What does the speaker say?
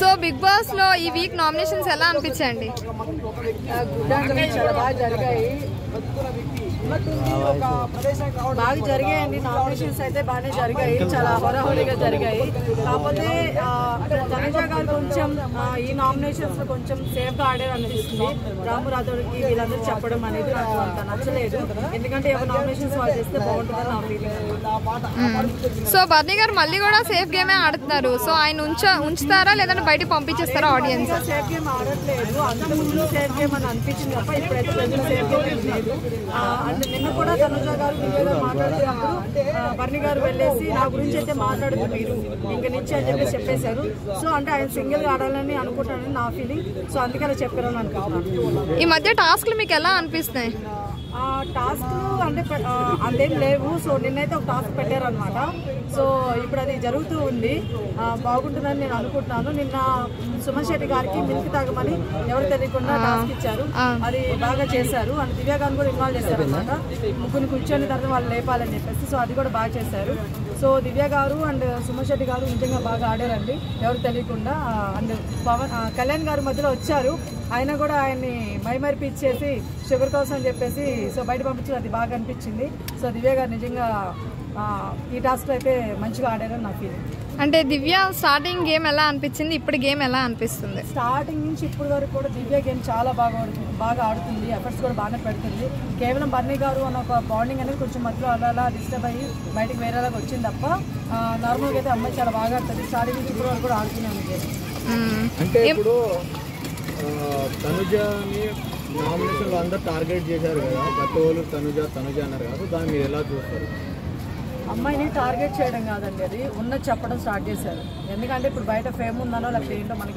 So big boss లో ఈ week nominations ఎలా అనిపించాయండి? చాలా బాగా జరిగాయి, బాగా జరిగాయండి. నామినేషన్స్ అయితే బాగానే జరిగాయి, చాలా హోరాహోరీగా జరిగాయి. కాకపోతే తనుజ గారు కొంచెం ఈ నామినేషన్స్ లో కొంచెం సేఫ్ గా ఆడారు అనిపిస్తుంది. రాము రాథోడ్కి వీళ్ళందరూ చెప్పడం అనేది నాకు అంత నచ్చలేదు, ఎందుకంటే ఎవరు నామినేషన్స్ వాళ్ళు చేస్తే బాగుంటుందని నా ఫీలింగ్. సో బర్నీ గారు మళ్ళీ కూడా సేఫ్ గేమే ఆడుతున్నారు. సో ఆయన ఉంచుతారా లేదంటే బయటకు పంపించేస్తారా ఆడియన్స్? సేఫ్ గేమ్ ఆడట్లేదు, అంత ముందు సేఫ్ గేమ్ అని అనిపించింది తప్ప ఇప్పుడైతే సేఫ్ గేమ్ లేదు. అంటే నిన్న కూడా తనుజ గారు దివ్య గారు మాట్లాడుతున్నప్పుడు బర్నీ గారు వెళ్ళేసి నా గురించి అయితే మాట్లాడదు మీరు ఇంక నుంచి అని చెప్పేశారు. సో అంటే ఆయన సింగిల్ గా ఆడాలని అనుకుంటానని నా ఫీలింగ్. సో అందుకే అలా చెప్పారని అనుకుంటున్నాను. ఈ మధ్య టాస్క్లు మీకు ఎలా అనిపిస్తున్నాయి? టాస్క్లు అంటే అంతేం లేవు. సో నిన్నైతే ఒక టాస్క్ పెట్టారనమాట. సో ఇప్పుడు అది జరుగుతూ ఉంది, బాగుంటుందని నేను అనుకుంటున్నాను. నిన్న సుమన్ శెట్టి గారికి మిల్క్ తాగమని ఎవరు తెలియకుండా టాస్క్ ఇచ్చారు, అది బాగా చేశారు. అండ్ దివ్య గారిని కూడా ఇన్వాల్వ్ చేశారు అనమాట. ముగ్గురిని కూర్చొని తర్వాత వాళ్ళు లేపాలని చెప్పేసి, సో అది కూడా బాగా చేశారు. సో దివ్య గారు అండ్ సుమన్ శెట్టి గారు నిజంగా బాగా ఆడారండి ఎవరు తెలియకుండా. అండ్ కళ్యాణ్ గారు మధ్యలో వచ్చారు, ఆయన కూడా ఆయన్ని మైమరిపిచ్చేసి షుగర్ కోసం అని చెప్పేసి సో బయట పంపించారు, అది బాగా అనిపించింది. సో దివ్య గారు నిజంగా ఈ టాస్క్లో అయితే మంచిగా ఆడారని నా ఫీలింగ్. అంటే దివ్య స్టార్టింగ్ గేమ్ ఎలా అనిపించింది, ఇప్పుడు గేమ్ ఎలా అనిపిస్తుంది? స్టార్టింగ్ నుంచి ఇప్పుడు వరకు కూడా దివ్య గేమ్ చాలా బాగా ఆడుతుంది, ఎఫర్ట్స్ కూడా బాగానే పెడుతుంది. కేవలం బర్నీ గారు అన్న ఒక బాండింగ్ అనేది కొంచెం మధ్యలో అలా డిస్టర్బ్ అయ్యి బయటకు వేరేలాగా వచ్చింది తప్ప నార్మల్గా అయితే అమ్మాయి చాలా బాగా ఆడుతుంది. స్టార్టింగ్ నుంచి ఇప్పుడు వరకు కూడా ఆడుతూనే ఉంది. అంటే ఇప్పుడు తనుజని నామినేషన్లో అందరు టార్గెట్ చేశారు కదా, ప్రతి వాళ్ళు తనుజ అన్నారు కదా, దాన్ని మీరు ఎలా చూస్తారు? అమ్మాయిని టార్గెట్ చేయడం కాదండి, అది ఉన్నది చెప్పడం స్టార్ట్ చేశారు. ఎందుకంటే ఇప్పుడు బయట ఫేమ్ ఉందనో లేకపోతే ఏంటో మనకి